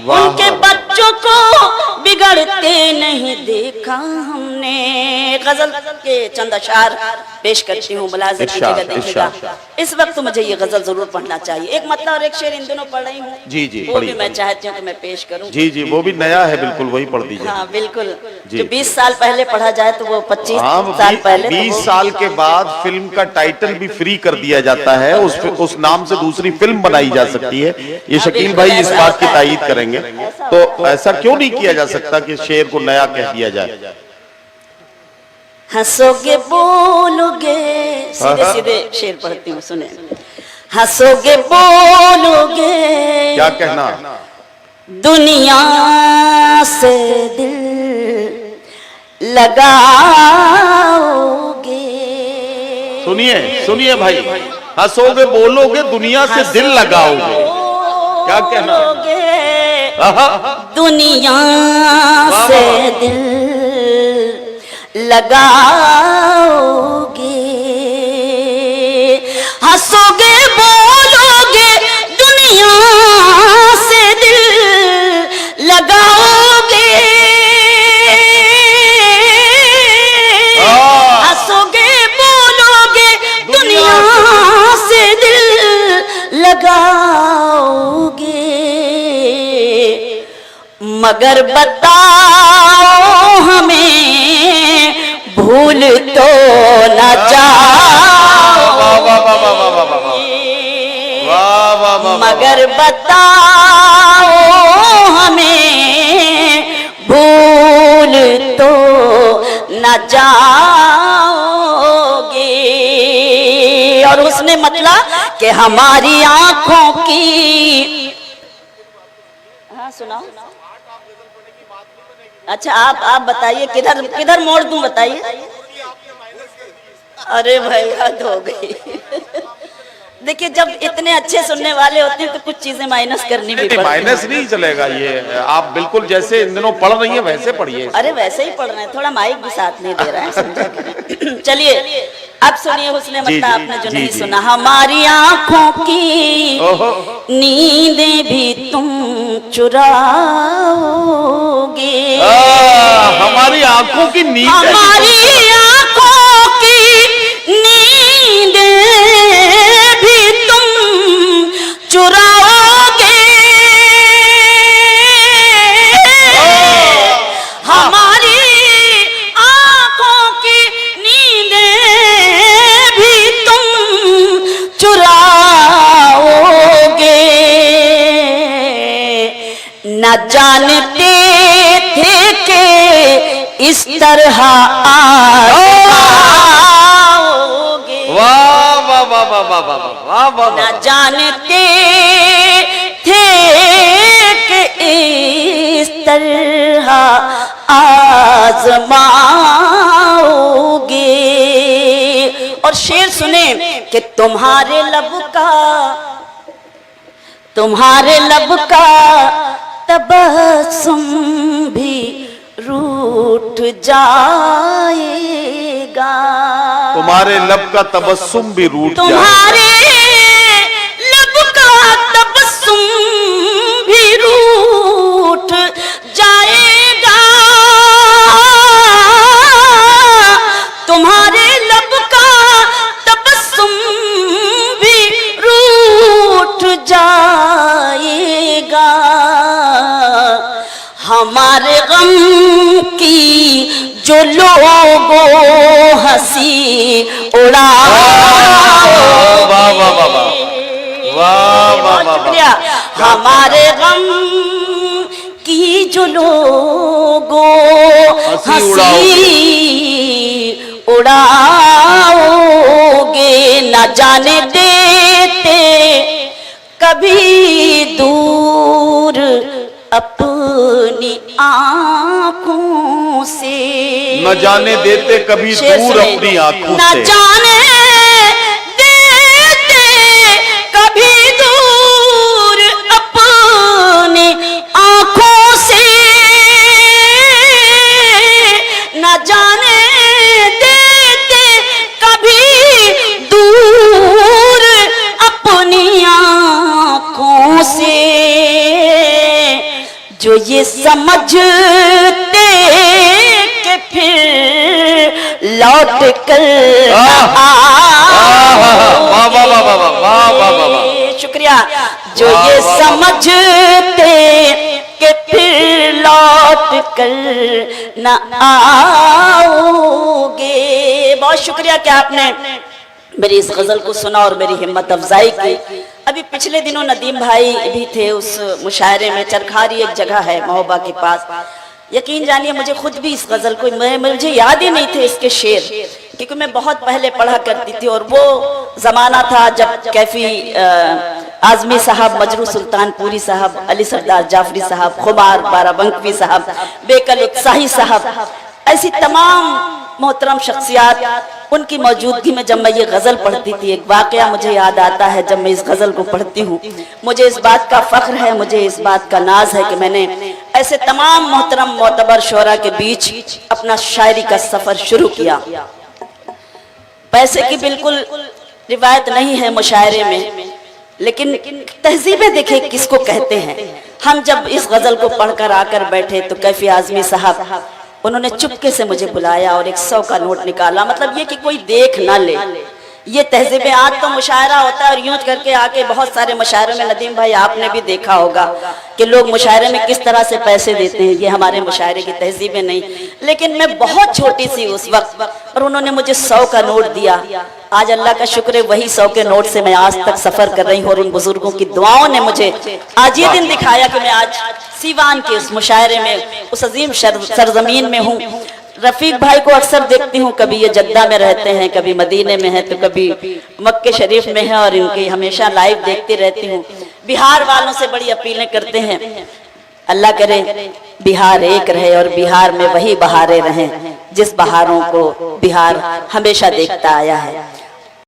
उनके बच्चों को बिगड़ते नहीं देखा हमने। गजल के चंद अशार पेश करती हूँ, मुलाज़ा कीजिएगा, देखिएगा। इस वक्त मुझे ये गजल जरूर पढ़ना चाहिए। एक मतलब और एक शेर इन दोनों पढ़ रही हूँ। जी जी, वो भी मैं चाहती हूँ कि मैं पेश करूँ। जी जी, वो भी नया है बिल्कुल, वही पढ़ दीजिए। हाँ बिल्कुल, जो 20 साल पहले पढ़ा जाए तो वो 25 साल पहले, 20 साल के बाद फिल्म का टाइटल भी फ्री कर दिया जाता है, उस नाम से दूसरी फिल्म बनाई जा सकती है। ये शकील भाई इस बात की तायीद करेंगे। तो ऐसा क्यों नहीं किया जा सकता कि शेर को नया कह दिया जाए? हंसोगे बोलोगे, सीधे सीधे शेर पढ़ती हूँ, सुने। हंसोगे बोलोगे, क्या कहना, दुनिया से दिल लगाओगे। सुनिए सुनिए भाई, हंसोगे बोलोगे, दुनिया से दिल लगाओगे। क्या कहना, दुनिया से दिल लगाओगे। हंसोगे बोलोगे, दुनिया से दिल लगाओगे। हंसोगे बोलोगे, दुनिया से दिल लगाओगे। मगर बताओ हमें भूल तो न जाओ। मगर बताओ हमें भूल तो न जाओगे। और उसने मतलब कि हमारी आंखों की, हाँ सुनाओ। अच्छा आप बताइए, किधर किधर मोड़ दूं, बताइए। अरे भाई हद हो गई। देखिए जब इतने अच्छे सुनने वाले होते हैं तो कुछ चीजें माइनस करनी भी पड़ती हैं। माइनस नहीं चलेगा, ये आप बिल्कुल जैसे इन दिनों पढ़ रही हैं वैसे पढ़िए। अरे वैसे ही पढ़ रहे हैं, थोड़ा माइक भी साथ नहीं दे रहा है, समझा। चलिए अब सुनिए हुस्ने मतलब आपने जो नहीं सुना। हमारी आंखों की नींदें भी तुम चुराओगे। हमारी आंखों की नींद, हमारी आंखों की नींदें भी तुम चुराओगे। हमारी आंखों की नींदें भी तुम चुराओगे। न जानते थे कि इस तरह आओगे। वाह वाह वाह वाह वाह वाह वाह। न जानते थे कि इस तरह आजमाओगे। और शेर सुने कि तुम्हारे लब का तबस्सुम भी रूठ जाएगा। तुम्हारे लब का तबस्सुम भी रूठ जाएगा। तुम्हारे लब का तबस्सुम भी रूठ जाएगा। तुम्हारे लब का तबस्सुम भी रूठ जाएगा। हमारे गम की जो लोगों हंसी उड़ाओगे। हमारे गम की जो लोगों हंसी उड़ाओगे। न जाने देते कभी दूर अपनी आंखों से। न जाने देते कभी दूर अपनी आंखों से। न जाने देते कभी दूर अपनी आंखों से। न जाने देते कभी दूर अपनी आंखों से। जो ये समझते कि फिर लौट कर शुक्रिया, जो ये समझते कि फिर लौट कर न आओगे। बहुत शुक्रिया कि आपने मेरी इस गजल को सुना और मेरी हिम्मत अफजाई की। अभी पिछले दिनों नदीम भाई भी थे उस मुशायरे में। चरखारी एक जगह है महोबा के पास, यकीन जानिए मुझे खुद भी इस गजल को मुझे याद ही नहीं थे इसके शेर, क्योंकि मैं बहुत पहले पढ़ा करती थी और वो जमाना था जब कैफी आजमी साहब, मजरू सुल्तानपुरी साहब, अली सरदार जाफरी साहब, खुमार बाराबंकी साहब, बेकल उत्साही साहब, ऐसी तमाम मोहतरम शख्सियात, उनकी मौजूदगी में जब मैं ये गजल पढ़ती थी, एक वाकया मुझे याद आता है। जब मैं इस गजल को पढ़ती हूँ मुझे इस बात का फख्र है, मुझे इस बात का नाज है कि मैंने ऐसे तमाम मोहतरम मोतबर शोरा के बीच अपना शायरी का सफर शुरू किया। पैसे की बिल्कुल रिवायत नहीं है मुशायरे में, लेकिन तहजीबें देखे किसको कहते हैं। हम जब इस गजल को पढ़कर आकर बैठे तो कैफी आजमी साहब उन्होंने चुपके से मुझे बुलाया और 100 का नोट निकाला। मतलब ये कि कोई देख ना ले, ये तहजीबें। आज तो मुशायरा होता है और यूं करके आके बहुत सारे मुशायरों में नदीम भाई आपने भी देखा होगा कि लोग मुशायरे में किस तरह से पैसे देते हैं। ये हमारे मुशायरे की तहजीबें नहीं। लेकिन मैं बहुत छोटी सी उस वक्त और उन्होंने मुझे 100 का नोट दिया। आज अल्लाह का शुक्र है वही 100 के नोट से मैं आज तक सफर कर रही हूँ और उन बुजुर्गों की दुआओं ने मुझे आज ये दिन दिखाया कि मैं आज सीवान के उस मुशायरे में, उस अजीम सरजमीन में हूँ। रफीक भाई को अक्सर देखती हूँ, कभी ये जद्दा में रहते हैं, कभी मदीने में है, तो कभी मक्के शरीफ में है और इनकी हमेशा लाइव देखती रहती हूँ। बिहार वालों से बड़ी अपीलें करते हैं, अल्लाह करे बिहार एक रहे और बिहार में वही बहारें रहें जिस बहारों को बिहार हमेशा देखता आया है।